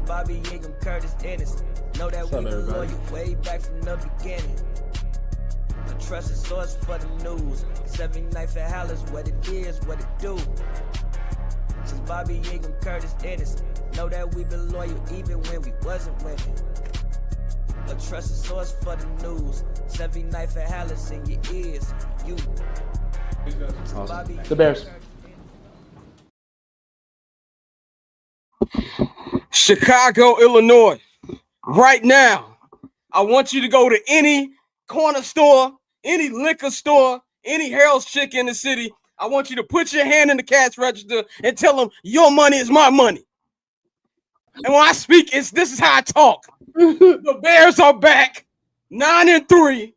Bobby Ingham, Curtis Ennis. Know that we been loyal way back from the beginning. A trusted source for the news. 79th Halas, what it is, what it do. Since Bobby Ingham, Curtis Ennis. Know that we been loyal even when we wasn't winning. A trusted source for the news. 79th Halas in your ears, you. Awesome. The Bears. Chicago, Illinois. Right now, I want you to go to any corner store, any liquor store, any Harold's Chick in the city. I want you to put your hand in the cash register and tell them your money is my money. And when I speak, this is how I talk. The Bears are back, 9-3.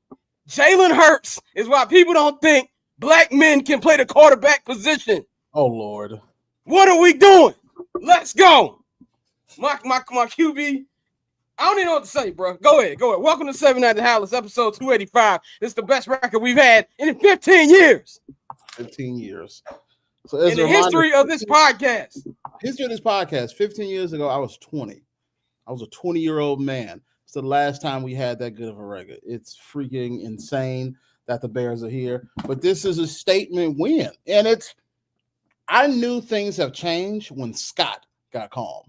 Jalen Hurts is why people don't think black men can play the quarterback position. Oh, Lord. What are we doing? Let's go. My QB, I don't even know what to say, bro. Go ahead. Welcome to 79th Halas, episode 285. This is the best record we've had in 15 years. 15 years. So in the history of this podcast. 15 years ago, I was 20. I was a 20-year-old man. It's the last time we had that good of a record. It's freaking insane that the Bears are here. But this is a statement win. And I knew things have changed when Scott got calm.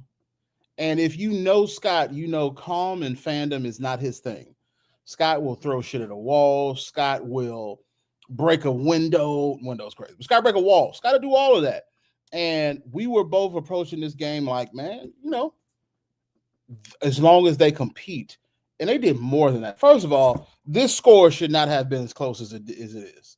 And if you know Scott, you know calm and fandom is not his thing. Scott will throw shit at a wall. Scott will break a window. Window's crazy. But Scott break a wall. Scott will do all of that. And we were both approaching this game like, man, as long as they compete. And they did more than that. First of all, this score should not have been as close as it is.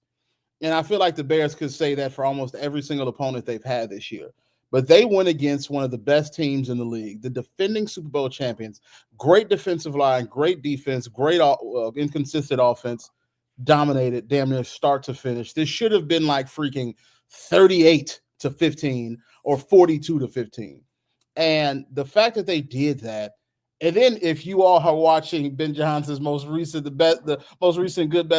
And I feel like the Bears could say that for almost every single opponent they've had this year. But they went against one of the best teams in the league, the defending Super Bowl champions. Great defensive line, great defense, great inconsistent offense, dominated damn near start to finish. This should have been like freaking 38-15 or 42-15. And the fact that they did that, and then if you all are watching Ben Johnson's most recent Good, Better,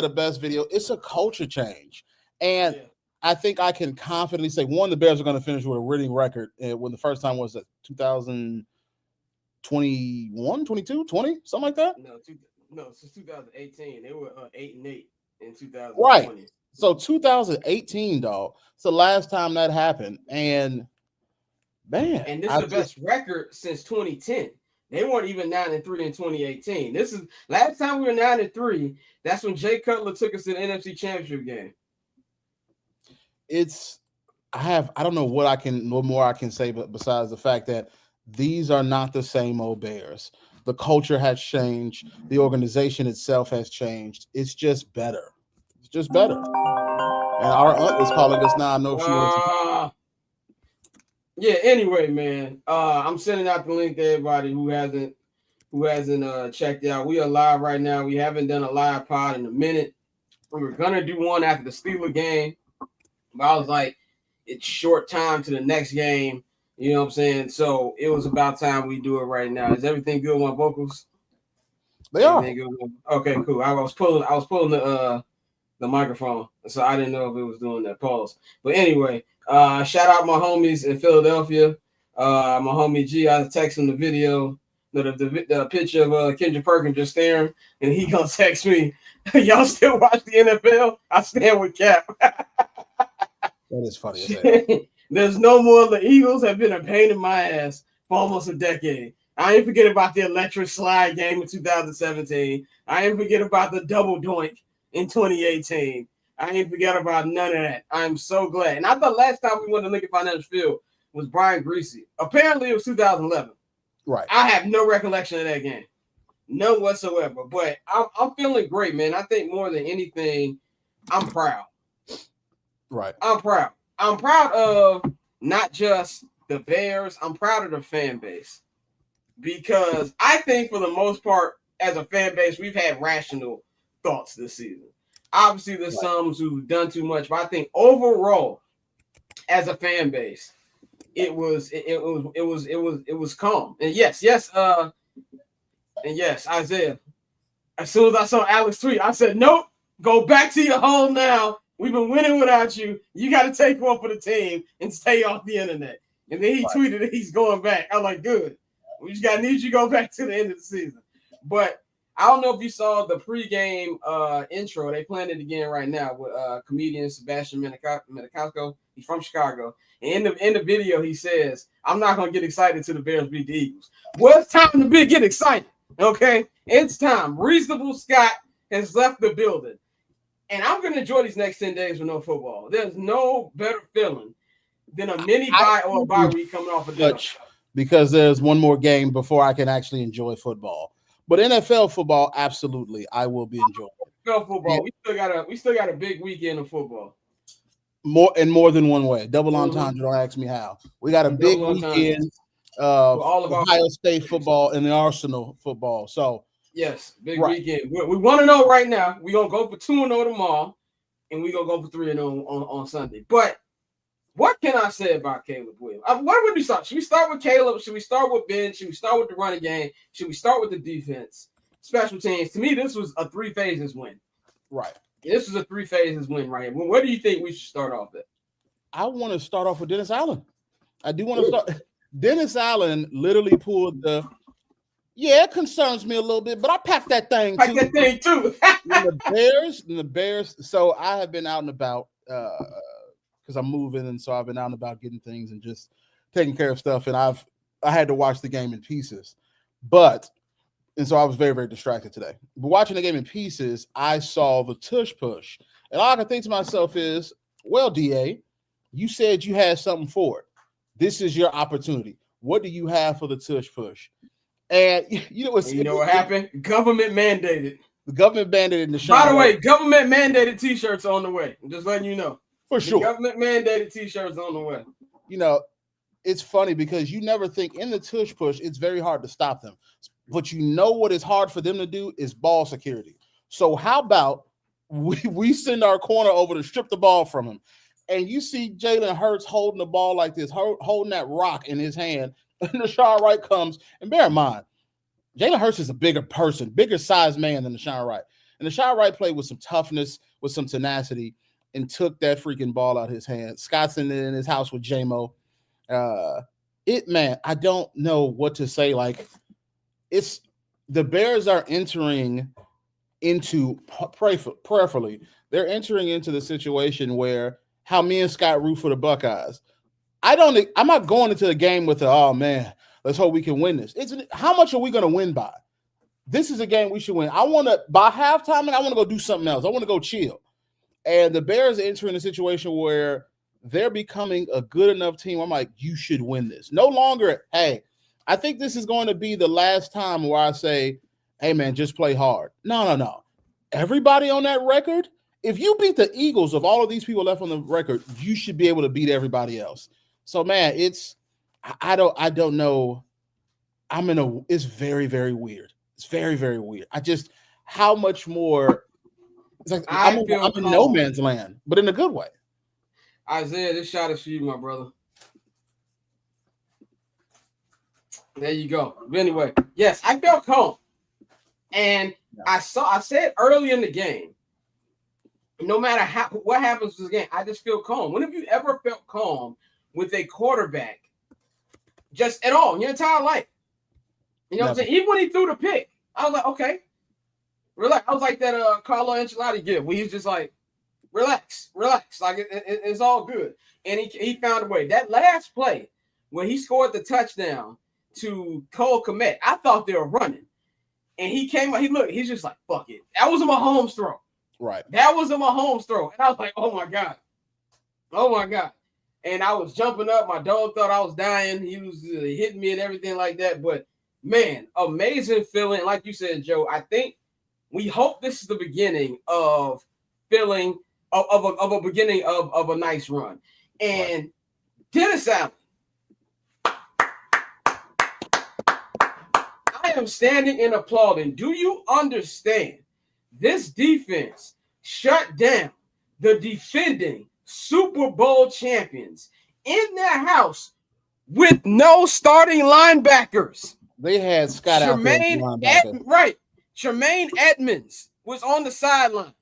Best video, it's a culture change. And I think I can confidently say, one, the Bears are going to finish with a winning record. When the first time was 2021, 22, 20, something like that? No, since 2018. They were 8-8 in 2020. Right. So 2018, dog. It's the last time that happened. And, man. And this is the best record since 2010. They weren't even 9-3 in 2018. This is last time we were 9-3. That's when Jay Cutler took us to the NFC Championship game. I don't know what more I can say, but besides the fact that these are not the same old Bears. The culture has changed. The organization itself has changed. It's just better. It's just better. And our aunt is calling us now. I know she wants to. Yeah, anyway, man. I'm sending out the link to everybody who hasn't checked out. We are live right now. We haven't done a live pod in a minute. We were gonna do one after the Steelers game. But I was like, it's short time to the next game. You know what I'm saying? So it was about time we do it right now. Is everything good on my vocals? They are. Okay, cool. I was pulling the microphone, so I didn't know if it was doing that pause. But anyway, shout out my homies in Philadelphia. My homie G, I text him the video, the picture of Kendrick Perkins just staring, and he gonna text me, y'all still watch the NFL? I stand with Cap. That is funny as hell. There's no more. The Eagles have been a pain in my ass for almost a decade. I ain't forget about the electric slide game in 2017. I ain't forget about the double doink in 2018. I ain't forget about none of that. I'm so glad. And I thought last time we went to Lincoln Financial Field was Brian Greasy. Apparently it was 2011. Right. I have no recollection of that game. None whatsoever. But I'm feeling great, man. I think more than anything, I'm proud. Right. I'm proud. I'm proud of not just the Bears. I'm proud of the fan base. Because I think for the most part, as a fan base, we've had rational thoughts this season. Obviously, there's some who've done too much, but I think overall, as a fan base, it was calm. And yes, Isaiah. As soon as I saw Alex tweet, I said, nope, go back to your home now. We've been winning without you. You got to take one for the team and stay off the internet. And then he tweeted that he's going back. I'm like, good. We just got need you to go back to the end of the season. But I don't know if you saw the pregame intro. They playing it again right now with comedian Sebastian Maniscalco. He's from Chicago. And in the video, he says, "I'm not gonna get excited till the Bears beat the Eagles." Well, it's time to get excited. Okay, it's time. Reasonable Scott has left the building, and I'm gonna enjoy these next 10 days with no football. There's no better feeling than a mini bye or a bye week coming off a Dutch. Because there's one more game before I can actually enjoy football. But NFL football, absolutely, I will be enjoying. NFL football, we still got a big weekend of football. More than one way. Double entendre. Don't ask me how. We got a big weekend of Ohio State football and the Arsenal football. So yes, big weekend. We want to know right now. We're gonna go for 2-0 tomorrow, and we're gonna go for 3-0 on Sunday. But what can I say about Caleb Williams? Where would we start? Should we start with Caleb? Should we start with Ben? Should we start with the running game? Should we start with the defense? Special teams. To me, this was a 3 phases win. Right. This is a 3 phases win right here. Well, where do you think we should start off at? I want to start off with Dennis Allen. I do want to start. Dennis Allen literally pulled it concerns me a little bit, but I packed that thing too. The Bears. So I have been out and about because I'm moving, and so I've been out and about getting things and just taking care of stuff. And I had to watch the game in pieces, and so I was very, very distracted today. But watching the game in pieces, I saw the tush push. And all I can think to myself is, well, DA, you said you had something for it. This is your opportunity. What do you have for the tush push? And you know what happened? Government mandated. The government mandated the By the way, government mandated T-shirts on the way. I'm just letting you know. For sure. Government mandated T-shirts on the way. You know, it's funny because you never think in the tush push, it's very hard to stop them. But you know what is hard for them to do is ball security. So how about we send our corner over to strip the ball from him? And you see Jalen Hurts holding the ball like this, holding that rock in his hand. And Deshaun Wright comes. And bear in mind, Jalen Hurts is a bigger person, bigger size man than Deshaun Wright. And Deshaun Wright played with some toughness, with some tenacity, and took that freaking ball out of his hand. Scott's in his house with J-Mo. I don't know what to say. Like, it's the Bears are entering into prayerfully. They're entering into the situation where how me and Scott root for the Buckeyes. I'm not going into the game with oh man, let's hope we can win this. How much are we going to win by? This is a game we should win. I want to by halftime, and I want to go do something else. I want to go chill. And the Bears are entering a situation where they're becoming a good enough team. I'm like, you should win this. No longer, hey, I think this is going to be the last time where I say, hey, man, just play hard. No. Everybody on that record, if you beat the Eagles of all of these people left on the record, you should be able to beat everybody else. So, man, I don't know. It's very, very weird. It's very, very weird. How much more? It's like I'm in no man's land, but in a good way. Isaiah, this shot is for you, my brother. There you go. But anyway, yes, I felt calm. And I said early in the game, no matter what happens in this game, I just feel calm. When have you ever felt calm with a quarterback just at all in your entire life? You know what I'm saying? Even when he threw the pick, I was like, okay, relax. I was like that Carlo Ancelotti gift where he's just like, relax. Like it's all good. And he found a way. That last play when he scored the touchdown to Cole Kmet, I thought they were running. And he came out, he's just like, fuck it. That was a Mahomes throw. Right. That was a Mahomes throw. And I was like, oh my God. And I was jumping up. My dog thought I was dying. He was hitting me and everything like that. But man, amazing feeling. Like you said, Joe, I think we hope this is the beginning of feeling of a beginning of a nice run. And right. Dennis Allen, I am standing and applauding. Do you understand? This defense shut down the defending Super Bowl champions in their house with no starting linebackers. They had Scott out there. Tremaine Edmonds was on the sideline.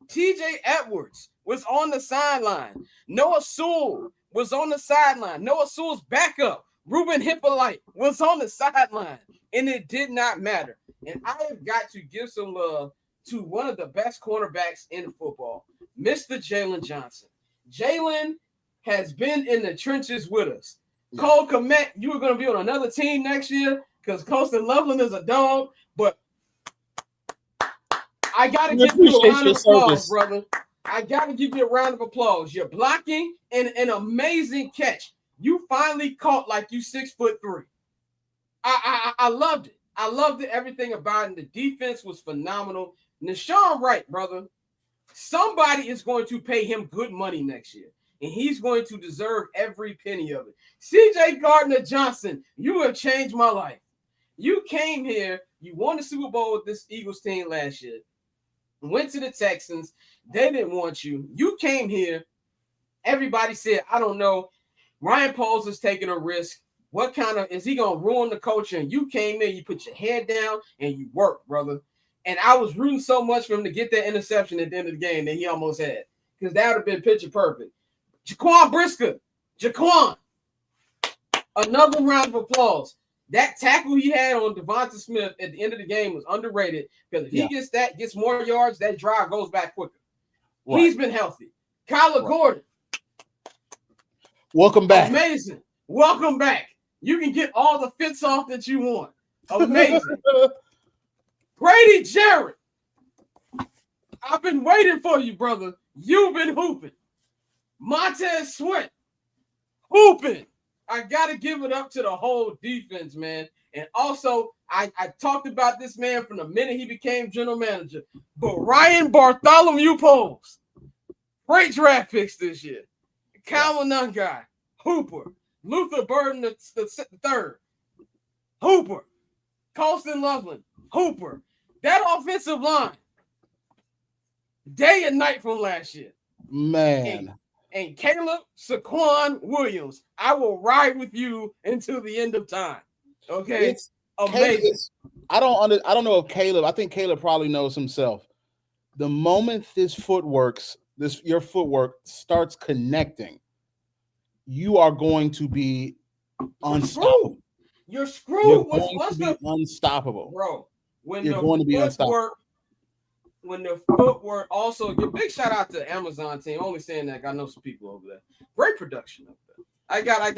TJ Edwards was on the sideline. Noah Sewell was on the sideline. Noah Sewell's backup Ruben Hippolyte was on the sideline, and it did not matter. And I have got to give some love to one of the best cornerbacks in football, Mr. Jalen Johnson. Jalen has been in the trenches with us. Yeah. Cole Kmet, you were going to be on another team next year because Colston Loveland is a dog, but I got to give you a round of applause, brother. I got to give you a round of applause. You're blocking and an amazing catch. You finally caught like you 6'3". I loved it. I loved it, everything about it. The defense was phenomenal. Nashawn Wright, brother, somebody is going to pay him good money next year, and he's going to deserve every penny of it. CJ Gardner-Johnson, you have changed my life. You came here, you won the Super Bowl with this Eagles team last year, went to the Texans. They didn't want you. You came here. Everybody said, I don't know. Ryan Poles is taking a risk. What kind of, is he going to ruin the culture? And you came in, you put your head down, and you worked, brother. And I was rooting so much for him to get that interception at the end of the game that he almost had, because that would have been picture perfect. Jaquan Brisker, Jaquan, another round of applause. That tackle he had on Devonta Smith at the end of the game was underrated, because if he gets more yards, that drive goes back quicker. Right. He's been healthy. Kyler Gordon. Welcome back. Amazing. Welcome back. You can get all the fits off that you want. Amazing. Grady Jarrett. I've been waiting for you, brother. You've been hooping. Montez Sweat. Hooping. I got to give it up to the whole defense, man. And also, I talked about this man from the minute he became general manager. But Ryan Bartholomew Poles, great draft picks this year. Kyle Nungai, Hooper. Luther Burden the third, Hooper. Colston Loveland, Hooper. That offensive line, day and night from last year. Man. And Caleb Saquon Williams, I will ride with you until the end of time. Okay, it's amazing. I don't know if Caleb. I think Caleb probably knows himself. The moment your footwork starts connecting, you are going to be unstoppable. You're screwed. You're going to be unstoppable, bro. You're going to be unstoppable. When the footwork also, give big shout out to the Amazon team. Only saying that I know some people over there. Great production over there. I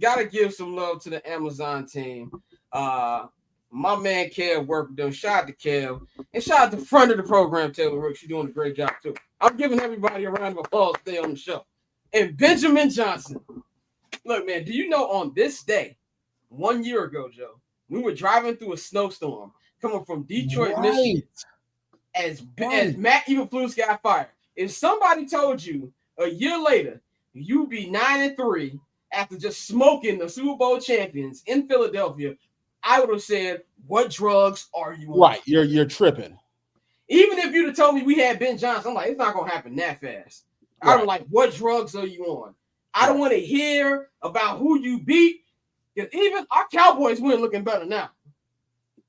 gotta give some love to the Amazon team. My man Kev worked with them. Shout out to Kev. And shout out to the front of the program, Taylor Rooks. You're doing a great job too. I'm giving everybody a round of applause today on the show. And Benjamin Johnson. Look, man, do you know on this day, 1 year ago, Joe, we were driving through a snowstorm coming from Detroit, Michigan. As Matt Eberflus got fired. If somebody told you a year later you'd be 9-3 after just smoking the Super Bowl champions in Philadelphia, I would have said, "What drugs are you on?" Right, you're tripping. Even if you'd have told me we had Ben Johnson, I'm like, it's not gonna happen that fast. Right. I'm like, what drugs are you on? I don't want to hear about who you beat, because even our Cowboys win looking better now.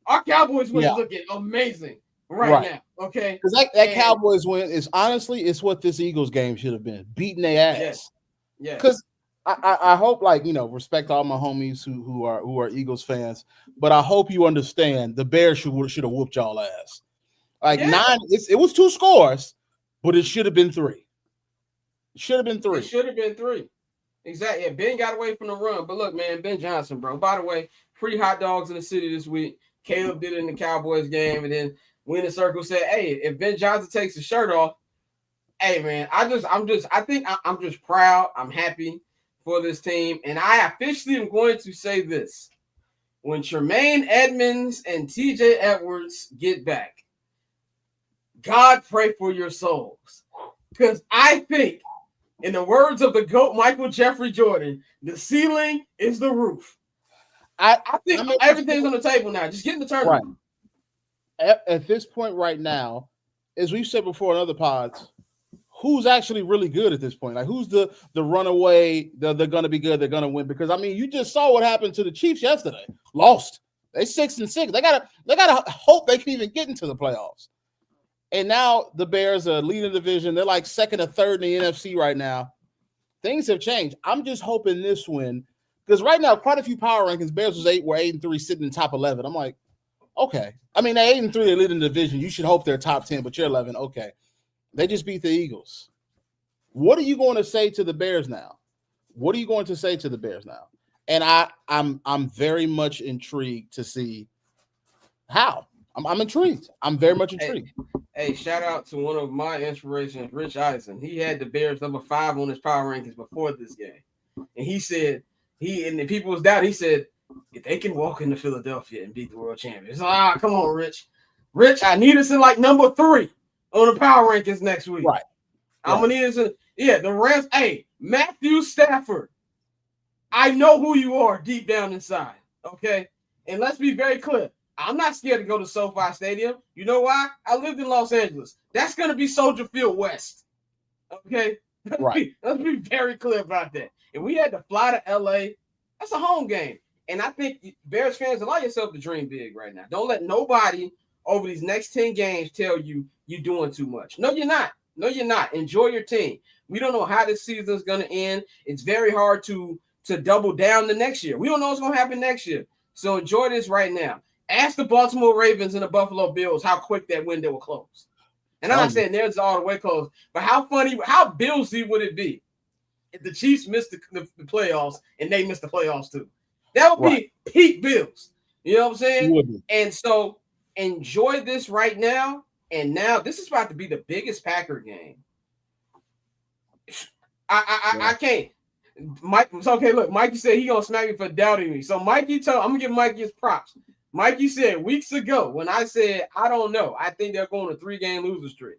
Our Cowboys win looking amazing. Right now, okay? Because that Cowboys win is honestly, it's what this Eagles game should have been, beating their ass. Yeah. Because I hope, respect all my homies who are Eagles fans, but I hope you understand the Bears should have whooped y'all ass. It was 2 scores, but it should have been 3. It should have been 3. It should have been 3. Exactly. Yeah, Ben got away from the run, but look, man, Ben Johnson, bro. By the way, free hot dogs in the city this week. Caleb did it in the Cowboys game, and then Winning Circle said, "Hey, if Ben Johnson takes his shirt off, hey man, I'm just proud. I'm happy for this team, and I officially am going to say this: when Tremaine Edmonds and TJ Edwards get back, God pray for your souls, because I think, in the words of the GOAT Michael Jeffrey Jordan, the ceiling is the roof. I think everything's on the table now. Just get in the tournament." Right. At this point right now, as we've said before in other pods, who's actually really good at this point? Like, who's the runaway? They're going to be good. They're going to win. Because, I mean, you just saw what happened to the Chiefs yesterday. Lost. They 6-6. They gotta hope they can even get into the playoffs. And now the Bears are leading the division. They're like second or third in the NFC right now. Things have changed. I'm just hoping this win, Because right now, quite a few power rankings, Bears were 8-3, sitting in top 11. I'm like, okay. I mean, they're 8-3, they're leading the division. You should hope they're top 10, but you're 11. Okay. They just beat the Eagles. What are you going to say to the Bears now? What are you going to say to the Bears now? And I'm very much intrigued to see how. I'm intrigued. I'm very much intrigued. Hey, shout out to one of my inspirations, Rich Eisen. He had the Bears number 5 on his power rankings before this game. And he said, and the people was down, he said, if they can walk into Philadelphia and beat the world champions. Come on, Rich. Rich, I need us in like number 3 on the power rankings next week. Right. I'm going to need us in, the Rams. Hey, Matthew Stafford. I know who you are deep down inside. Okay. And let's be very clear. I'm not scared to go to SoFi Stadium. You know why? I lived in Los Angeles. That's going to be Soldier Field West. Okay? Right. Let's be very clear about that. If we had to fly to LA, that's a home game. And I think Bears fans, allow yourself to dream big right now. Don't let nobody over these next 10 games tell you you're doing too much. No, you're not. No, you're not. Enjoy your team. We don't know how this season is going to end. It's very hard to double down the next year. We don't know what's going to happen next year. So enjoy this right now. Ask the Baltimore Ravens and the Buffalo Bills how quick that window will close. And I'm not saying theirs all the way closed, but how Billsy would it be if the Chiefs missed the playoffs and they missed the playoffs too? That would be peak Bills. You know what I'm saying? And so enjoy this right now. And now this is about to be the biggest Packer game. I can't. Mike, it's okay. Look, Mikey said he gonna smack me for doubting me. So Mikey I'm gonna give Mikey his props. Mikey said weeks ago when I said I don't know, I think they're going a 3-game loser streak,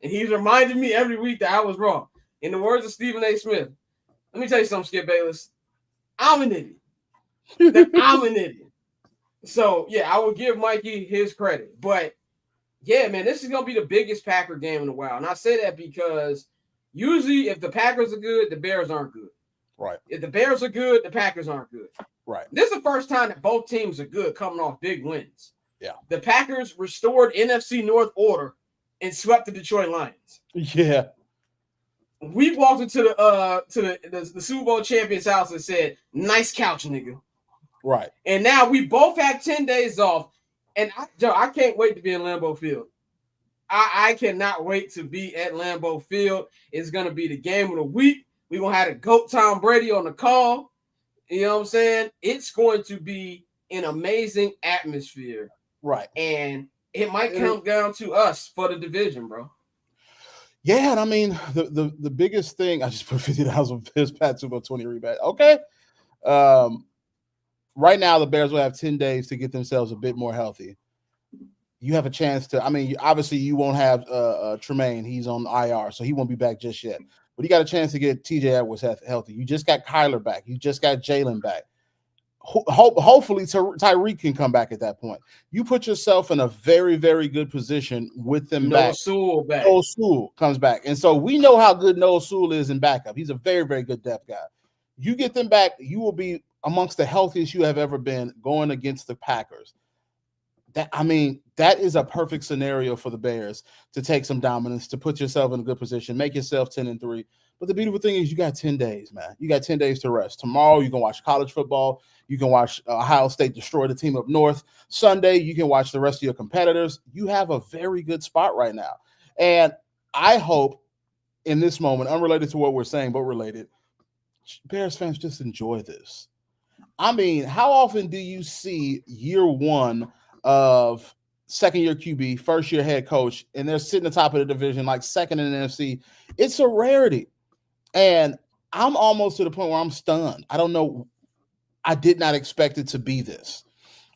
and he's reminded me every week that I was wrong. In the words of Stephen A. Smith, let me tell you something, Skip Bayless. I'm an idiot. I'm an idiot. So yeah, I will give Mikey his credit, but yeah, man, this is gonna be the biggest Packer game in a while, and I say that because usually if the Packers are good, the Bears aren't good. Right. If the Bears are good, the Packers aren't good. Right. This is the first time that both teams are good coming off big wins. Yeah. The Packers restored NFC North order and swept the Detroit Lions. Yeah. We walked into the Super Bowl champions house and said, nice couch, nigga. Right. And now we both had 10 days off. And I can't wait to be in Lambeau Field. I cannot wait to be at Lambeau Field. It's going to be the game of the week. We're going to have a GOAT Tom Brady on the call. You know what I'm saying? It's going to be an amazing atmosphere. Right. And it might come down to us for the division, bro. Yeah, and I mean, the biggest thing, I just put $50 on Bears Pat Super 20 rebate. Okay. Right now, the Bears will have 10 days to get themselves a bit more healthy. You have a chance to, I mean, obviously you won't have Tremaine. He's on IR, so he won't be back just yet. But you got a chance to get TJ Edwards healthy. You just got Kyler back. You just got Jalen back. Hopefully Tyreek can come back at that point. You put yourself in a very, very good position with them back. Sewell back. Noah Sewell comes back. And so we know how good Noah Sewell is in backup. He's a very, very good depth guy. You get them back, you will be amongst the healthiest you have ever been going against the Packers. That is a perfect scenario for the Bears to take some dominance, to put yourself in a good position, make yourself 10-3. But the beautiful thing is you got 10 days, man. You got 10 days to rest. Tomorrow you can watch college football. You can watch Ohio State destroy the team up north. Sunday you can watch the rest of your competitors. You have a very good spot right now. And I hope in this moment, unrelated to what we're saying, but related, Bears fans just enjoy this. I mean, how often do you see year one of second-year QB, first-year head coach, and they're sitting at the top of the division, like second in the NFC? It's a rarity. And I'm almost to the point where I'm stunned. I don't know. I did not expect it to be this.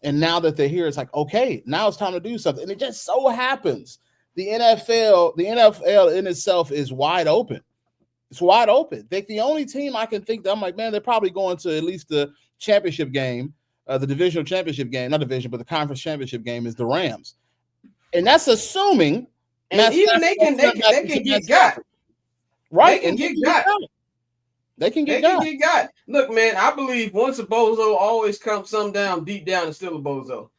And now that they're here, it's like, okay, now it's time to do something. And it just so happens the NFL in itself is wide open. It's wide open. The only team I can think that I'm like, man, they're probably going to at least the championship game, the divisional championship game, not division, but the conference championship game is the Rams. And that's assuming. And even they can get got. Right. They can get got. They can get got. Look, man, I believe once a bozo always comes some down deep down and still a bozo.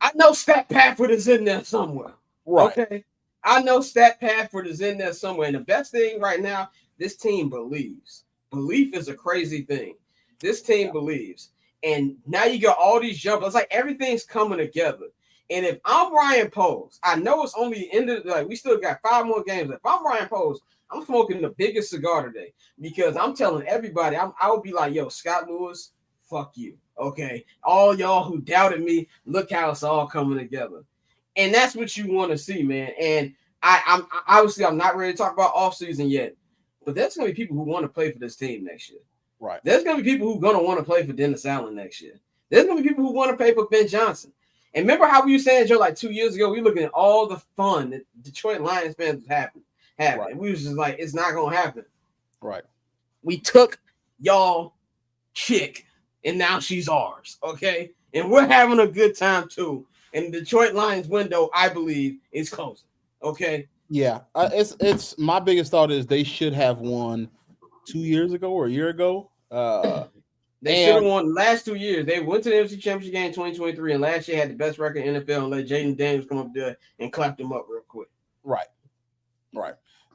I know Stat Pafford is in there somewhere. Right. Okay. I know Stat Pafford is in there somewhere. And the best thing right now, this team believes. Belief is a crazy thing. This team believes. And now you got all these jumpers. It's like everything's coming together. And if I'm Ryan Poles, I know it's only the end of we still got 5 more games. If I'm Ryan Poles, I'm smoking the biggest cigar today because I'm telling everybody, I would be like, yo, Scott Lewis, fuck you. Okay. All y'all who doubted me, look how it's all coming together. And that's what you want to see, man. And I'm obviously I'm not ready to talk about offseason yet, but there's gonna be people who want to play for this team next year. Right. There's gonna be people who are gonna want to play for Dennis Allen next year. There's gonna be people who want to play for Ben Johnson. And remember how we were saying, Joe, like 2 years ago, we were looking at all the fun that Detroit Lions fans have. Right. And we was just like, it's not gonna happen. Right. We took y'all chick, and now she's ours. Okay, and we're having a good time too. And the Detroit Lions window, I believe, is closing. Okay. Yeah, it's my biggest thought is they should have won 2 years ago or a year ago. They should have won the last 2 years. They went to the NFC Championship game in 2023, and last year had the best record in NFL and let Jaden Daniels come up there and clap them up real quick. Right.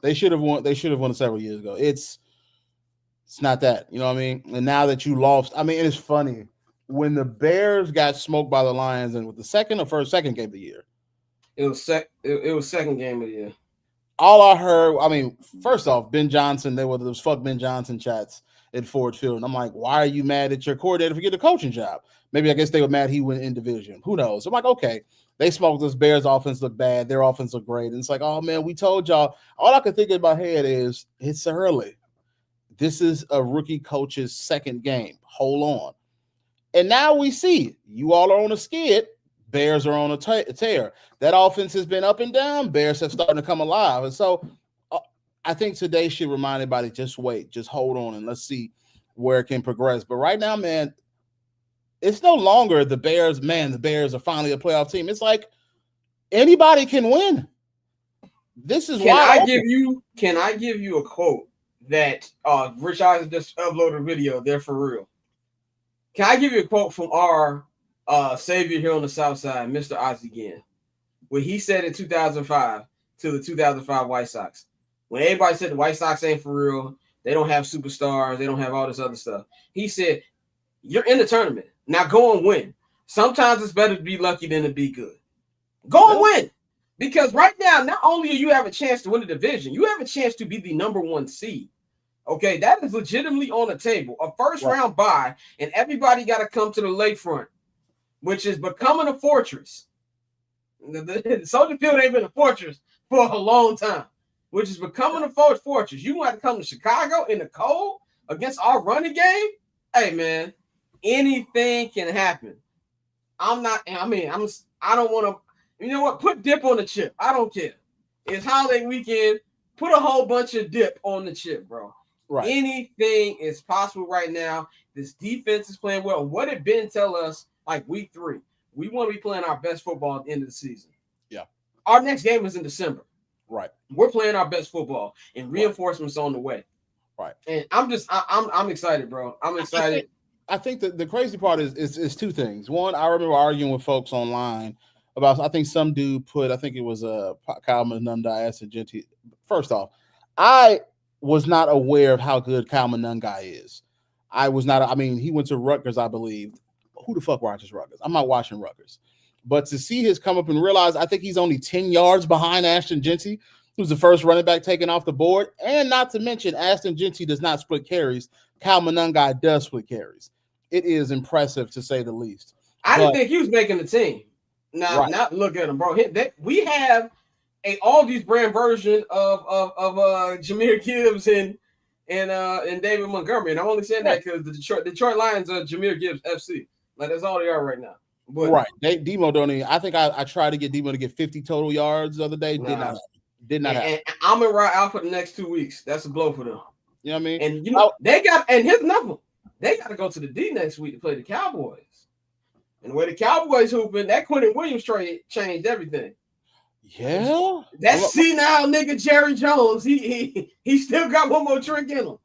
They should have won. They should have won several years ago. It's not that, you know what I mean? And now that you lost, I mean, it's funny. When the Bears got smoked by the Lions, and with the second game of the year. It was second game of the year. All I heard, I mean, first off, Ben Johnson, there were those fuck Ben Johnson chats at Ford Field. And I'm like, why are you mad at your coordinator for getting a coaching job? Maybe I guess they were mad he went in division. Who knows? I'm like, okay, they smoked this Bears offense look bad. Their offense look great. And it's like, oh man, we told y'all. All I could think in my head is it's early. This is a rookie coach's second game. Hold on. And now we see you all are on a skid. Bears are on a tear. That offense has been up and down. Bears have started to come alive. And so I think today should remind everybody, just wait, just hold on, and let's see where it can progress. But right now, man, it's no longer the Bears. Man, the Bears are finally a playoff team. It's like anybody can win. This is why. Can I give you a quote that Rich Eisen just uploaded a video there for real? Can I give you a quote from our savior here on the South Side, Mr. Ozzie Guillen, what he said in 2005 to the 2005 White Sox? When everybody said the White Sox ain't for real, they don't have superstars, they don't have all this other stuff. He said, you're in the tournament. Now go and win. Sometimes it's better to be lucky than to be good. Go and win. Because right now, not only do you have a chance to win the division, you have a chance to be the number 1 seed. Okay, that is legitimately on the table. A first-round bye, and everybody got to come to the lakefront, which is becoming a fortress. The Soldier Field ain't been a fortress for a long time, which is becoming a fortress. You want to come to Chicago in the cold against our running game? Hey, man, anything can happen. I don't want to, you know what? Put dip on the chip. I don't care. It's holiday weekend. Put a whole bunch of dip on the chip, bro. Right. Anything is possible right now. This defense is playing well. What did Ben tell us like week 3? We want to be playing our best football at the end of the season. Yeah. Our next game is in December. Right. We're playing our best football, and reinforcements on the way. Right. And I'm excited, bro. I'm excited. I think that the crazy part is 2 things. One, I remember arguing with folks online about, I think some dude put, I think it was Kyle Monungai as a Gentile. First off, I was not aware of how good Kyle Monungai is. I was not. I mean, he went to Rutgers, I believe. Who the fuck watches Rutgers? I'm not watching Rutgers. But to see his come up and realize, I think he's only 10 yards behind Ashton Genty, who's the first running back taken off the board. And not to mention, Ashton Genty does not split carries. Kyle Monungai does split carries. It is impressive, to say the least. I didn't think he was making the team. Now, not look at him, bro. We have a Aldi's brand version of Jahmyr Gibbs and David Montgomery, and I'm only saying that because the Detroit Lions are Jahmyr Gibbs FC. Like, that's all they are right now. But, Demo don't even. I think I tried to get Demo to get 50 total yards the other day. Did not happen. And I'm in Route out for the next 2 weeks. That's a blow for them. You know what I mean? And you know they got, and here's another one. They got to go to the D next week to play the Cowboys. And the way the Cowboys hooping, that Quentin Williams trade changed everything. Yeah, that senile nigga Jerry Jones, he still got one more drink in him.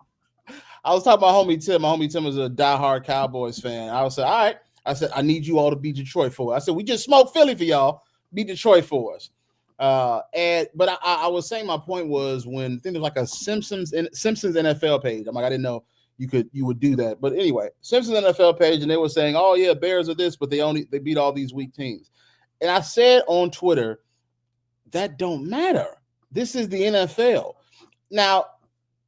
I was talking about homie Tim. My homie Tim is a diehard Cowboys fan. I was like, all right. I said, I need you all to beat Detroit for us. I said, we just smoked Philly for y'all. Beat Detroit for us. But I was saying, my point was, when I think there's like a Simpsons NFL page. I'm like, I didn't know you would do that. But anyway, Simpsons NFL page, and they were saying, "Oh yeah, Bears are this, but they beat all these weak teams." And I said on Twitter, that don't matter. This is the NFL. Now,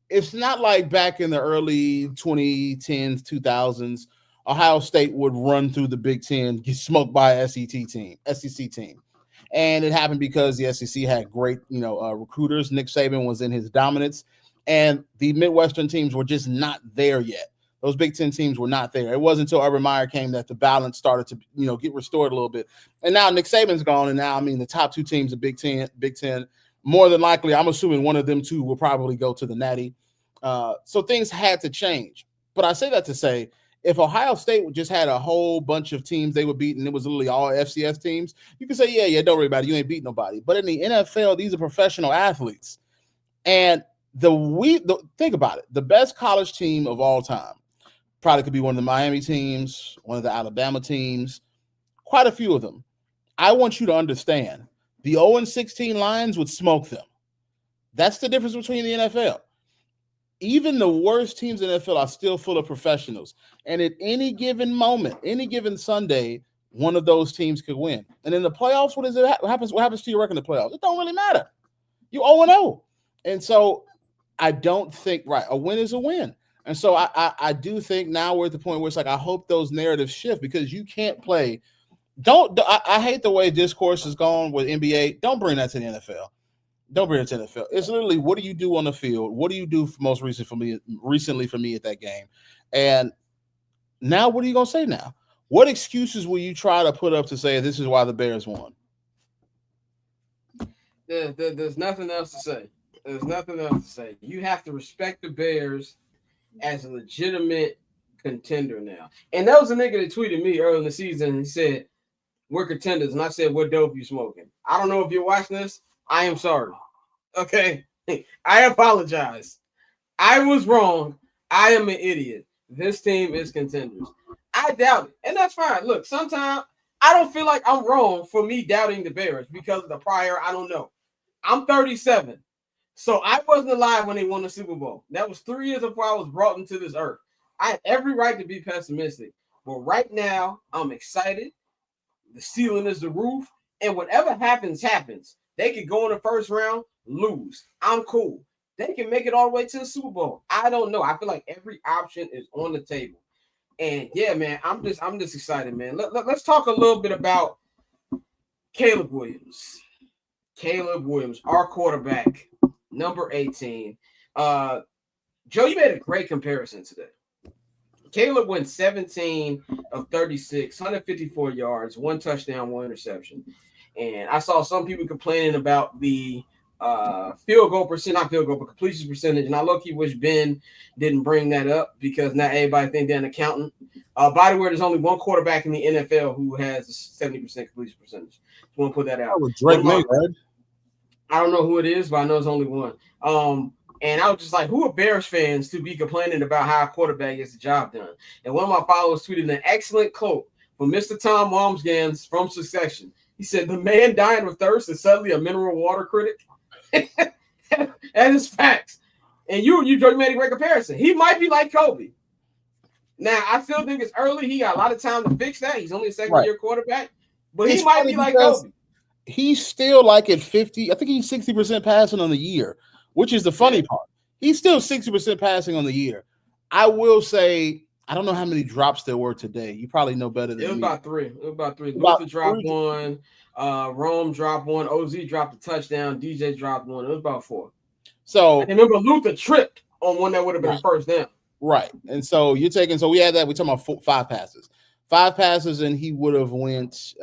it's not like back in the early 2010s, 2000s, Ohio State would run through the Big Ten, get smoked by an SEC team. And it happened because the SEC had great, recruiters. Nick Saban was in his dominance, and the Midwestern teams were just not there yet. Those Big Ten teams were not there. It wasn't until Urban Meyer came that the balance started to, get restored a little bit. And now Nick Saban's gone, and now, the top two teams of Big Ten, more than likely, I'm assuming one of them two will probably go to the Natty. So things had to change. But I say that to say, if Ohio State just had a whole bunch of teams they were beating, it was literally all FCS teams, you can say, yeah, don't worry about it. You ain't beat nobody. But in the NFL, these are professional athletes. And think about it. The best college team of all time probably could be one of the Miami teams, one of the Alabama teams, quite a few of them. I want you to understand, the 0-16 Lions would smoke them. That's the difference between the NFL. Even the worst teams in the NFL are still full of professionals. And at any given moment, any given Sunday, one of those teams could win. And in the playoffs, what happens to your record in the playoffs? It don't really matter. You 0-0. And so I don't think, a win is a win. And so I do think now we're at the point where it's like, I hope those narratives shift, because you can't play. I hate the way discourse is going with NBA. Don't bring that to the NFL. Don't bring it to the NFL. It's literally, what do you do on the field? What do you do most recently for me at that game? And now, what are you going to say now? What excuses will you try to put up to say this is why the Bears won? There's nothing else to say. There's nothing else to say. You have to respect the Bears as a legitimate contender now. And that was a nigga that tweeted me early in the season. He said, "We're contenders." And I said, "What dope you smoking?" I don't know if you're watching this. I am sorry. Okay. I apologize. I was wrong. I am an idiot. This team is contenders. I doubt it. And that's fine. Look, sometimes I don't feel like I'm wrong for me doubting the Bears because of the prior. I don't know. I'm 37. So I wasn't alive when they won the Super Bowl. That was 3 years before I was brought into this earth. I have every right to be pessimistic. But right now, I'm excited. The ceiling is the roof. And whatever happens, happens. They could go in the first round, lose. I'm cool. They can make it all the way to the Super Bowl. I don't know. I feel like every option is on the table. And yeah, man, I'm just excited, man. Let's talk a little bit about Caleb Williams. Caleb Williams, our quarterback, number 18. Joe, you made a great comparison today. Caleb went 17 of 36, 154 yards, 1 touchdown, 1 interception. And I saw some people complaining about the completion percentage. And I low-key wish Ben didn't bring that up, because not everybody think they're an accountant. By the way, there's only one quarterback in the NFL who has a 70% completion percentage. Just want to put that out. Drake May, right? I don't know who it is, but I know it's only one. And I was just like, who are Bears fans to be complaining about how a quarterback gets the job done? And one of my followers tweeted an excellent quote from Mr. Tom Wambsgans from Succession. He said, "The man dying of thirst is suddenly a mineral water critic." That is facts. And you made a great comparison. He might be like Kobe. Now, I still think it's early. He got a lot of time to fix that. He's only a second-year quarterback. But he might be like Kobe. He's still like at 50. I think he's 60% passing on the year, which is the funny part. He's still 60% passing on the year. I will say, I don't know how many drops there were today. You probably know better than me. It was about three. Luther dropped one. Rome dropped one. OZ dropped a touchdown. DJ dropped one. It was about 4. So and remember, Luther tripped on one that would have been first down. Right. And so we had that. We're talking about 5 passes. 5 passes, and he would have went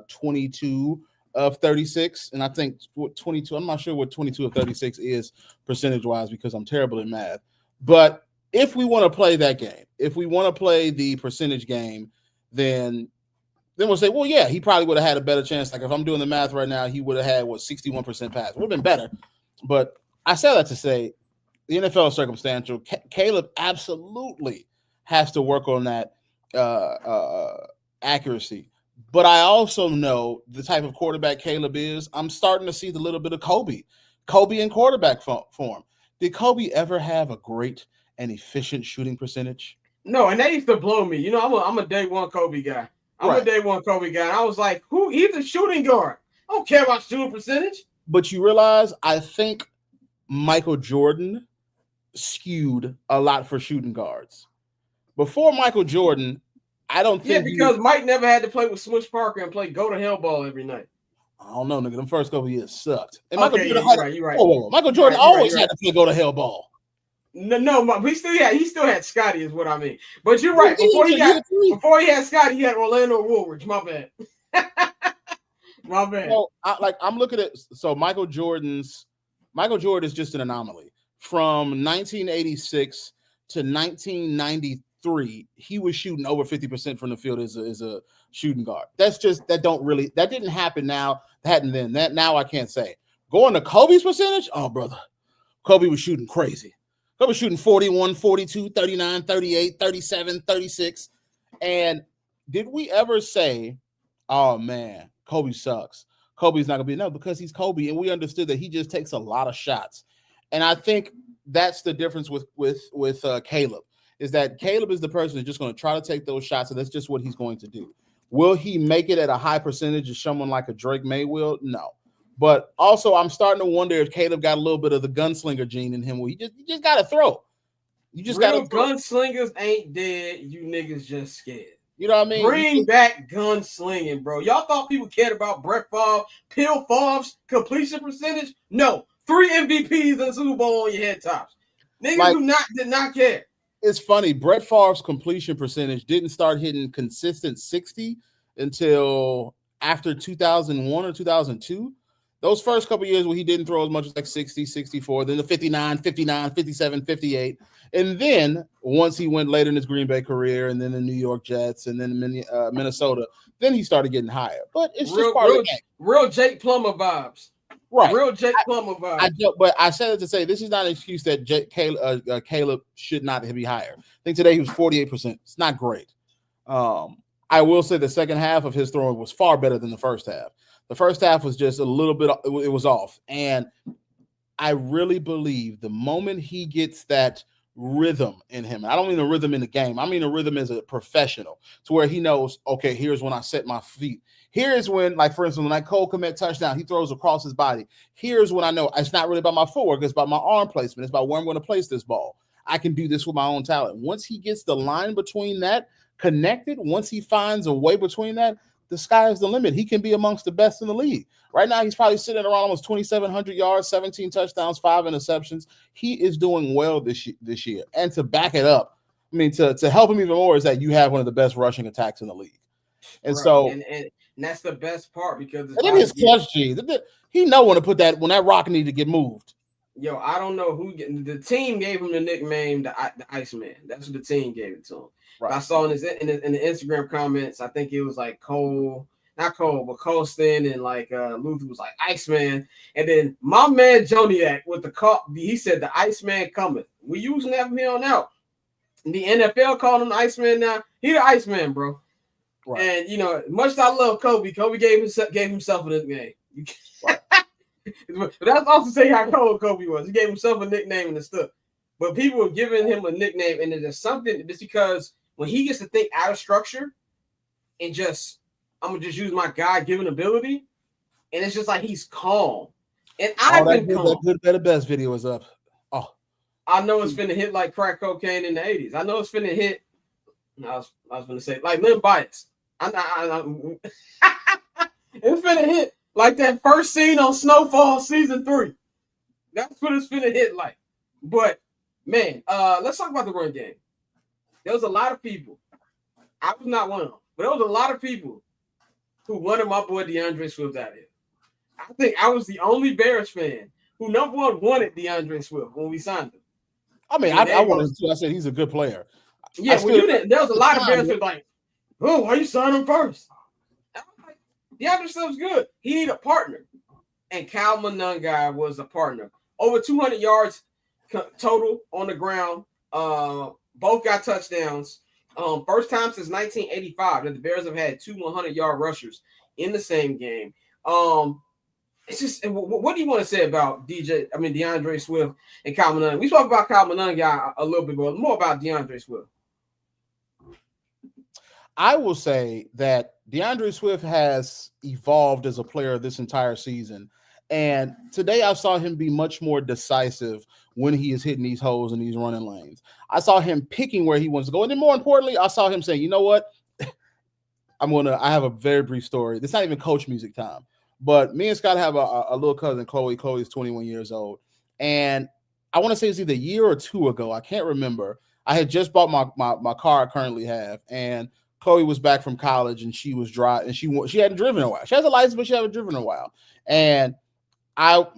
22 of 36. And I think 22, I'm not sure what 22 of 36 is percentage-wise, because I'm terrible at math. But if we want to play that game, if we want to play the percentage game, then we'll say, well, yeah, he probably would have had a better chance. Like if I'm doing the math right now, he would have had 61% pass. Would have been better. But I say that to say the NFL is circumstantial. Caleb absolutely has to work on that accuracy. But I also know the type of quarterback Caleb is. I'm starting to see the little bit of Kobe in quarterback form. Did Kobe ever have a great and efficient shooting percentage? No, and they used to blow me. You know, I'm a day one Kobe guy. I'm a day one Kobe guy. And I was like, who? He's a shooting guard. I don't care about shooting percentage. But you realize, I think Michael Jordan skewed a lot for shooting guards. Before Michael Jordan, I don't think. Yeah, because Mike never had to play with Smush Parker and play go to hell ball every night. I don't know, nigga. Them first couple years sucked. And Okay, you're right. Whoa. Michael Jordan always had to play go to hell ball. No, he still had Scotty, is what I mean. But you're right. Before he had Scotty, he had Orlando Woolridge. My bad. My bad. So, I'm looking at Michael Jordan is just an anomaly. From 1986 to 1993, he was shooting over 50% from the field as a shooting guard. That didn't happen now. That hadn't then. That now I can't say. Going to Kobe's percentage, oh brother, Kobe was shooting crazy. Kobe was shooting 41, 42, 39, 38, 37, 36. And did we ever say, oh man, Kobe sucks? Kobe's not gonna be, no, because he's Kobe, and we understood that he just takes a lot of shots. And I think that's the difference with Caleb, is that Caleb is the person who's just going to try to take those shots, and that's just what he's going to do. Will he make it at a high percentage as someone like a Drake May will? No. But also, I'm starting to wonder if Caleb got a little bit of the gunslinger gene in him, where you just got to throw. You just got to throw. Gunslingers ain't dead. You niggas just scared. You know what I mean? Bring back gunslinging, bro. Y'all thought people cared about Brett Favre, Phil Favre's completion percentage? No. 3 MVPs and Super Bowl on your head tops. Niggas did not care. It's funny. Brett Favre's completion percentage didn't start hitting consistent 60 until after 2001 or 2002. Those first couple years where he didn't throw as much as like 60, 64, then the 59, 57, 58. And then once he went later in his Green Bay career, and then the New York Jets, and then Minnesota, then he started getting higher. But it's just part of the game. Real Jake Plummer vibes. Right. Real Jake Plummer vibes. But I said it to say this is not an excuse that Caleb should not be higher. I think today he was 48%. It's not great. I will say the second half of his throwing was far better than the first half. The first half was just a little bit, it was off. And I really believe the moment he gets that rhythm in him, and I don't mean a rhythm in the game, I mean a rhythm as a professional, to where he knows, okay, here's when I set my feet. Here's when, like, for instance, when that Cole Kmet touchdown, he throws across his body. Here's when I know it's not really about my footwork, it's about my arm placement. It's about where I'm going to place this ball. I can do this with my own talent. Once he gets the line between that connected, once he finds a way between that, the sky is the limit. He can be amongst the best in the league. Right now, he's probably sitting around almost 2,700 yards, 17 touchdowns, 5 interceptions. He is doing well this year. And to back it up, I mean, to help him even more, is that you have one of the best rushing attacks in the league. And so, and that's the best part, because it's his clutch G. He know when to put that, when that rock needed to get moved. Yo, I don't know who the team gave him the nickname the Iceman. That's what the team gave it to him. Right. I saw in the Instagram comments, I think it was like Colston and like Luther was like Iceman, and then my man Joniak with the call, he said the Iceman cometh. We using that from here on out. The NFL called him the Iceman now. He the Iceman, bro. Right. And you know, much as I love Kobe gave himself a nickname. Right. But that's also say how cold Kobe was. He gave himself a nickname and stuff. But people were giving him a nickname, and there's something just because when he gets to think out of structure and just, I'm gonna just use my God-given ability, and it's just like he's calm. And I've been calm. That Good, Better, Best video is up. Oh, I know it's finna hit like crack cocaine in the 80s. I know it's finna hit. I was gonna say like Limb Bites. It's finna hit like that first scene on Snowfall season 3. That's what it's finna hit like. But man, let's talk about the run game. There was a lot of people. I was not one of them, but there was a lot of people who wanted my boy DeAndre Swift out here. I think I was the only Bears fan who number one wanted DeAndre Swift when we signed him. I mean, I wanted to. I said he's a good player. Yeah, well, you didn't. There was a lot of Bears fans like, "Oh, why you sign him first?" I'm like, DeAndre Swift's good. He need a partner, and Kyle Monangai was a partner. Over 200 yards total on the ground. Both got touchdowns. First time since 1985 that the Bears have had 2 100-yard rushers in the same game. it's just what do you want to say about DeAndre Swift and Kyle Manung? We spoke about Kyle Manung a little bit, but more about DeAndre Swift. I will say that DeAndre Swift has evolved as a player this entire season. And today I saw him be much more decisive when he is hitting these holes in these running lanes. I saw him picking where he wants to go. And then more importantly, I saw him saying, you know what? I have a very brief story. It's not even coach music time. But me and Scott have a little cousin, Chloe. Chloe is 21 years old. And I want to say it's either a year or two ago. I can't remember. I had just bought my car I currently have. And Chloe was back from college and she was driving and she hadn't driven in a while. She has a license, but she hadn't driven in a while. And our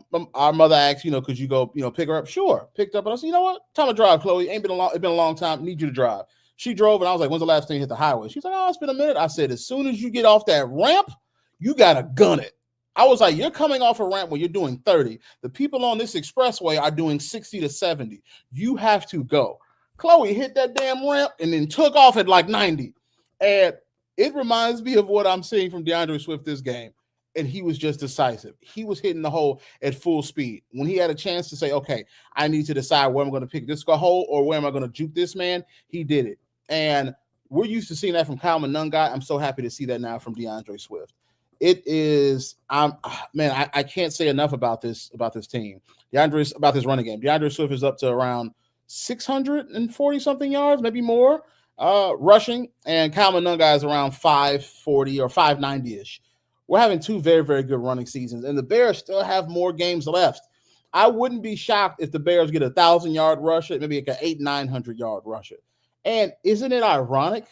mother asked, could you go, pick her up? Sure. Picked up. And I said, you know what? Time to drive, Chloe. It's been a long time. Need you to drive. She drove and I was like, when's the last time you hit the highway? She's like, oh, it's been a minute. I said, as soon as you get off that ramp, you got to gun it. I was like, you're coming off a ramp when you're doing 30. The people on this expressway are doing 60 to 70. You have to go. Chloe hit that damn ramp and then took off at like 90. And it reminds me of what I'm seeing from DeAndre Swift this game. And he was just decisive. He was hitting the hole at full speed. When he had a chance to say, okay, I need to decide where I'm going to pick this hole or where am I going to juke this man, he did it. And we're used to seeing that from Kyle Manung guy. I'm so happy to see that now from DeAndre Swift. It is, I can't say enough about this team. About this running game. DeAndre Swift is up to around 640 something yards, maybe more, rushing, and Kyle Manung guy is around 540 or 590-ish. We're having two very, very good running seasons, and the Bears still have more games left. I wouldn't be shocked if the Bears get 1,000-yard rusher, maybe like an 900-yard rusher. And isn't it ironic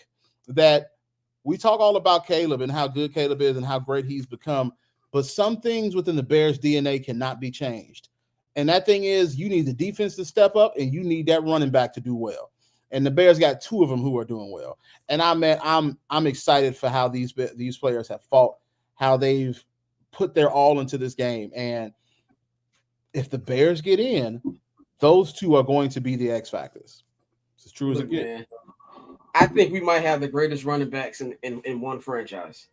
that we talk all about Caleb and how good Caleb is and how great he's become, but some things within the Bears' DNA cannot be changed. And that thing is you need the defense to step up and you need that running back to do well. And the Bears got two of them who are doing well. And I'm excited for how these players have fought, how they've put their all into this game. And if the Bears get in, those two are going to be the X factors. It's as true as it gets. I think we might have the greatest running backs in one franchise.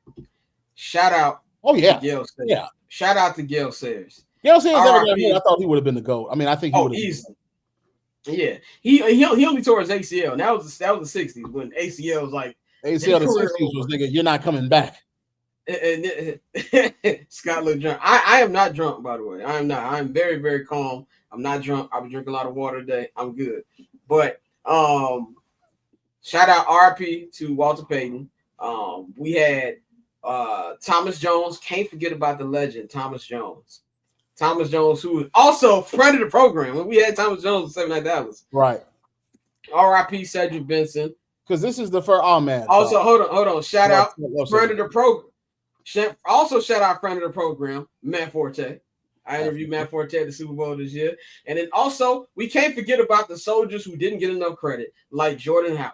Shout out. Oh, yeah. To Gale Sayers. Yeah. Shout out to Gale Sayers. Gale Sayers I thought he would have been the GOAT. I mean, I think he would have. Easily. Yeah. He only tore his ACL. And that was the 60s when ACL was like. ACL the 60s was, nigga, you're not coming back. Scott looked drunk. I am not drunk, by the way. I am not. I'm very, very calm. I'm not drunk. I've been drinking a lot of water today. I'm good. But shout out RP to Walter Payton. We had Thomas Jones. Can't forget about the legend, Thomas Jones. Thomas Jones, who was also friend of the program when we had Thomas Jones at 79th Halas. Right. RIP Cedric Benson. Because this is the first. Oh, man. Also, hold on. Shout out friend of the program. Also, shout out friend of the program, Matt Forte. I interviewed Matt Forte at the Super Bowl this year. And then also, we can't forget about the soldiers who didn't get enough credit, like Jordan Howard.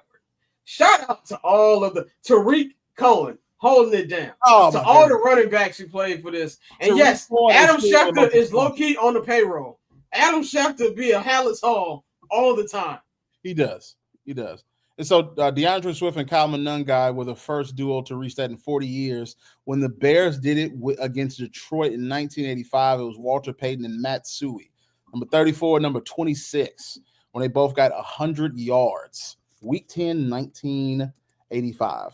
Shout out to all of the Tariq Cohen holding it down. To all the running backs who played for this. And Tariq yes, Adam Schefter is low-key on the payroll. Adam Schefter be a Halas Hall all the time. He does. And so DeAndre Swift and Kyle Manung guy were the first duo to reach that in 40 years. When the Bears did it against Detroit in 1985, it was Walter Payton and Matt Suhey. Number 34, number 26, when they both got 100 yards. Week 10, 1985.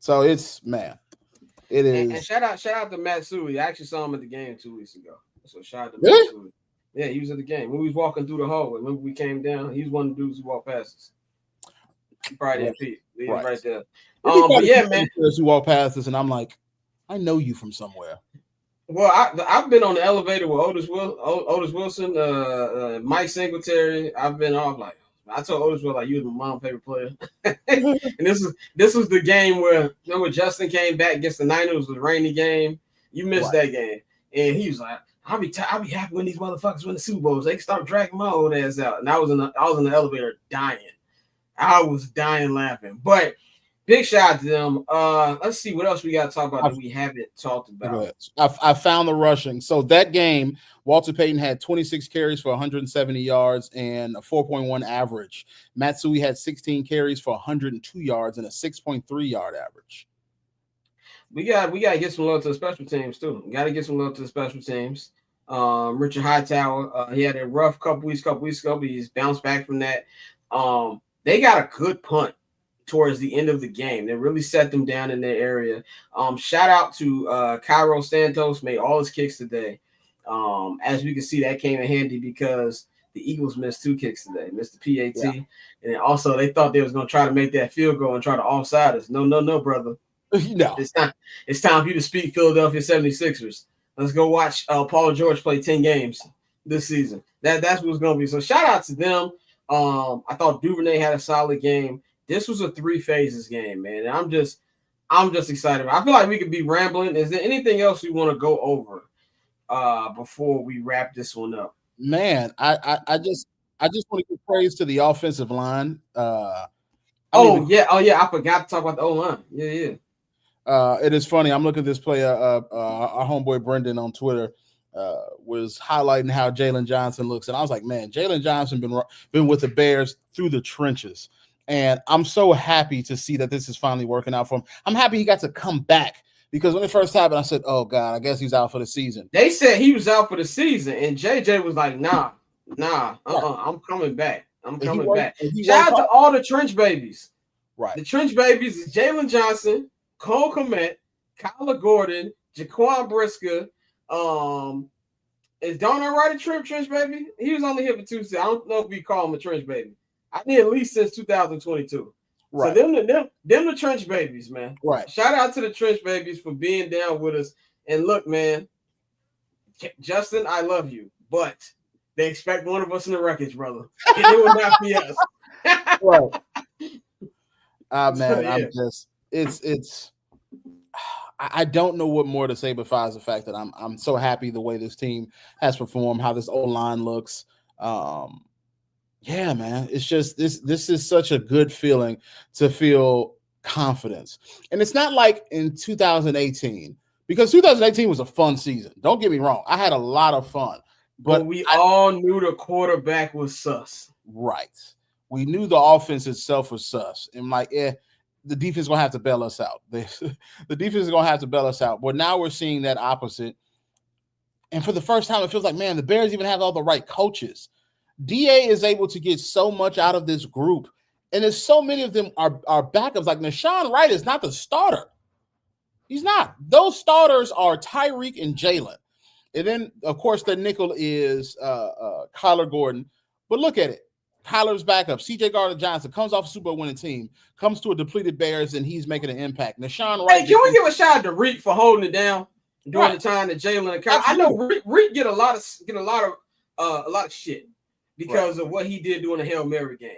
So it is. And shout out to Matt Suhey. I actually saw him at the game 2 weeks ago. So shout out to Matt Suhey. Yeah, he was at the game. When we was walking through the hallway, when we came down, he was one of the dudes who walked past us. Friday and Pete. Right there. But yeah, man. You walk past us, and I'm like, I know you from somewhere. Well, I've been on the elevator with Otis Wilson, Mike Singletary. I've been off like I told Otis Wilson, like, you was my mom's favorite player. And this was the game where remember Justin came back against the Niners. It was a rainy game. You missed that game, and he was like, I'll be happy when these motherfuckers win the Super Bowls. They can start dragging my old ass out. And I was in the elevator dying. I was dying laughing. But big shout out to them. Let's see what else we got to talk about that we haven't talked about. I found the rushing. So that game, Walter Payton had 26 carries for 170 yards and a 4.1 average. Matt Suhey had 16 carries for 102 yards and a 6.3 yard average. We got to get some love to the special teams too. We got to get some love to the special teams. Richard Hightower, he had a rough couple weeks ago, but he's bounced back from that. They got a good punt towards the end of the game. They really set them down in their area. Shout out to Cairo Santos, made all his kicks today. As we can see, that came in handy because the Eagles missed 2 kicks today, missed the PAT. Yeah. And then also they thought they was going to try to make that field goal and try to offside us. No, brother. No. It's time for you to speak Philadelphia 76ers. Let's go watch Paul George play 10 games this season. That's what's going to be. So shout out to them. I thought Duvernay had a solid game. This was a 3 phases game, man. And I'm just excited. I feel like we could be rambling. Is there anything else we want to go over before we wrap this one up? Man, I just want to give praise to the offensive line. I forgot to talk about the O-line. Yeah. It is funny. I'm looking at this player. Our homeboy Brendan on Twitter was highlighting how Jalen Johnson looks, and I was like, man, Jalen Johnson been with the Bears through the trenches, and I'm so happy to see that this is finally working out for him. I'm happy he got to come back because when it first happened, I said, oh God, I guess he's out for the season. They said he was out for the season, and JJ was like, nah, I'm coming back. I'm coming back. Shout out to all the trench babies. Right. The trench babies is Jalen Johnson, Cole Kmet, Kyler Gordon, Jaquan Brisker. Is Darnell Wright a trench baby? He was only here for 2 seasons. I don't know if we call him a trench baby. I think at least since 2022. Right. So them the trench babies, man. Right. Shout out to the trench babies for being down with us. And look, man, Justin, I love you, but they expect one of us in the wreckage, brother. And it will not be us. Right. Man, yeah. I'm just it's I don't know what more to say besides the fact that I'm so happy the way this team has performed, how this O-line looks. Yeah, man, it's just this is such a good feeling to feel confidence. And it's not like in 2018, because 2018 was a fun season. Don't get me wrong. I had a lot of fun. But we all knew the quarterback was sus. Right. We knew the offense itself was sus. And like, the defense is going to have to bail us out. The defense is going to have to bail us out. But now we're seeing that opposite. And for the first time, it feels like, man, the Bears even have all the right coaches. DA is able to get so much out of this group. And there's so many of them are backups. Like Nashawn Wright is not the starter. He's not. Those starters are Tyreek and Jalen. And then, of course, the nickel is Kyler Gordon. But look at it. Kyler's backup. C.J. Gardner-Johnson comes off a Super Bowl winning team, comes to a depleted Bears, and he's making an impact. Nashawn Wright. Hey, can we give a shout out to Reek for holding it down during the time that Jalen and Kyler? I know Reek get a lot of shit because of what he did during the Hail Mary game.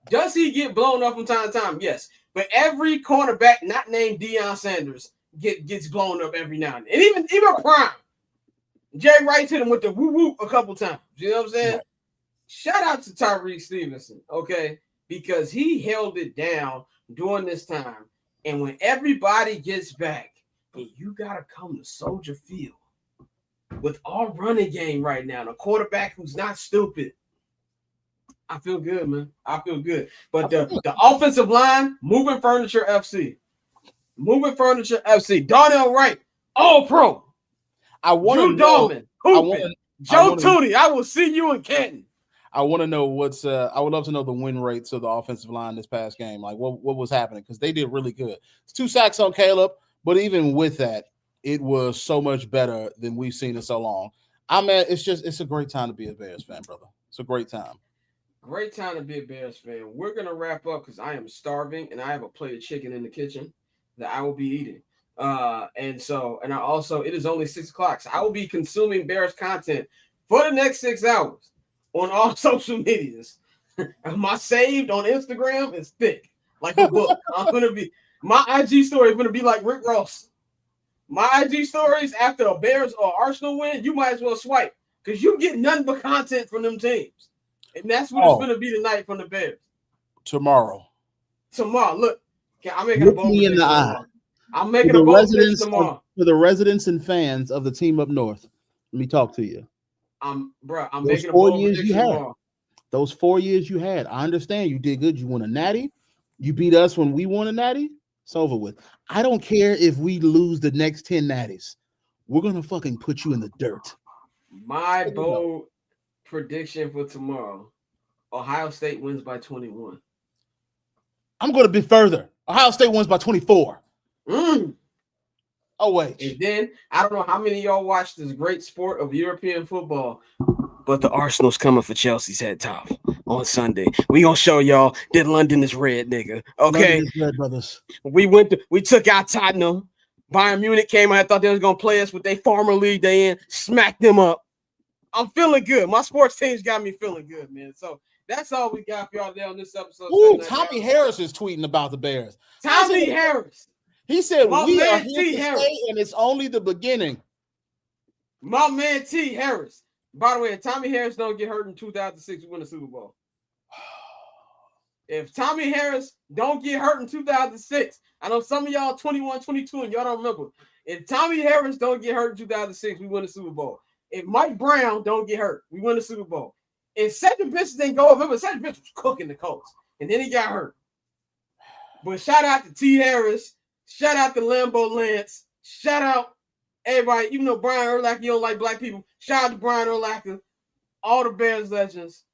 Does he get blown up from time to time? Yes. But every cornerback not named Deion Sanders gets blown up every now and then. And even Prime. Jerry Rice hit him with the woo-woo a couple times. You know what I'm saying? Right. Shout out to Tyreek Stevenson, okay? Because he held it down during this time. And when everybody gets back, and you got to come to Soldier Field with our running game right now, a quarterback who's not stupid, I feel good, man. I feel good. But the offensive line, Moving Furniture FC. Moving Furniture FC. Darnell Wright, all pro. I want Drew Dolman, Joe Tootie. I will see you in Canton. I want to know I would love to know the win rates of the offensive line this past game. Like what was happening? Because they did really good. It's 2 sacks on Caleb, but even with that, it was so much better than we've seen in so long. I mean, it's a great time to be a Bears fan, brother. It's a great time. Great time to be a Bears fan. We're gonna wrap up because I am starving and I have a plate of chicken in the kitchen that I will be eating. It is only 6:00, so I will be consuming Bears content for the next 6 hours on all social medias. My saved on Instagram is thick, like a book. My IG story is gonna be like Rick Ross. My IG stories after a Bears or Arsenal win, you might as well swipe because you get nothing but content from them teams, and that's what it's gonna be tonight from the Bears. Tomorrow, look, I'm making a bold me in the eye. I'm making a bold prediction tomorrow. For the residents and fans of the team up north, let me talk to you. I'm making a bold prediction tomorrow. Those 4 years you had, I understand you did good. You won a natty. You beat us when we won a natty. It's over with. I don't care if we lose the next 10 natties. We're gonna fucking put you in the dirt. My bold prediction for tomorrow: Ohio State wins by 21. I'm gonna be further. Ohio State wins by 24. Oh wait. And then I don't know how many of y'all watch this great sport of European football, but the Arsenal's coming for Chelsea's head top on Sunday. We gonna show y'all that London is red, nigga. Okay, London is red, brothers. We took out Tottenham. Bayern Munich came out. I thought they was gonna play us with their farmer league they in, smacked them up. I'm feeling good. My sports teams got me feeling good, man. So that's all we got for y'all there on this episode. Ooh, Tommy Harris is tweeting about the Bears. Tommy Harris. He said, My we are man here T. to Harris. stay, and it's only the beginning. My man T. Harris. By the way, if Tommy Harris don't get hurt in 2006, we win the Super Bowl. If Tommy Harris don't get hurt in 2006, I know some of y'all 21, 22, and y'all don't remember. If Tommy Harris don't get hurt in 2006, we win the Super Bowl. If Mike Brown don't get hurt, we win the Super Bowl. If Cedric Benson didn't go up, remember Cedric Benson was cooking the Colts, and then he got hurt. But shout out to T. Harris. Shout out to Lambo Lance. Shout out everybody. Even though Brian Urlacher, you don't like black people. Shout out to Brian Urlacher. All the Bears legends.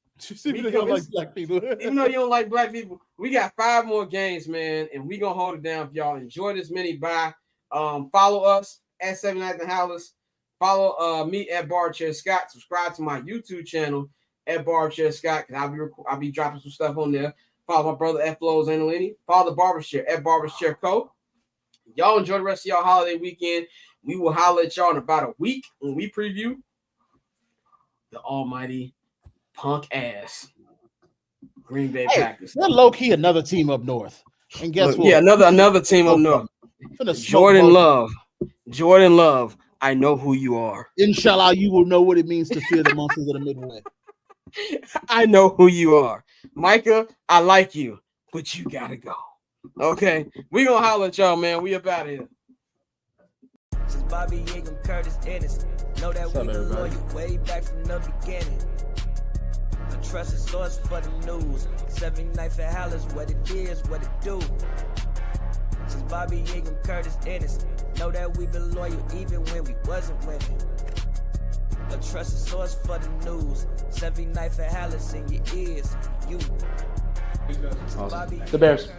Even though you don't like black people. Even though you don't like black people, we got 5 more games, man, and we gonna hold it down for y'all. Enjoy this mini bye. Follow us at 79th Halas. Follow me at Barchair Scott. Subscribe to my YouTube channel at Barchair Scott, because I'll be dropping some stuff on there. Follow my brother at Flows Angelini. Follow the Barber Chair at Barber Chair Co. Y'all enjoy the rest of y'all holiday weekend. We will holler at y'all in about a week when we preview the almighty punk ass Green Bay Packers. They're low key another team up north. And guess what? Yeah, another team up north. Jordan Love. I know who you are. Inshallah, you will know what it means to fear the monsters of the Midway. I know who you are. Micah, I like you, but you gotta go. Okay, we gonna holler at y'all, man. We up out of here. Since Bobby Ingram, Curtis Ennis, know that we been loyal way back from the beginning. A trusted source for the news. 79th Halas, what it is, what it do. Since Bobby Ingram, Curtis Ennis, know that we been loyal even when we wasn't winning. A trusted source for the news. 79th Halas in your ears, you. Awesome. The Bears.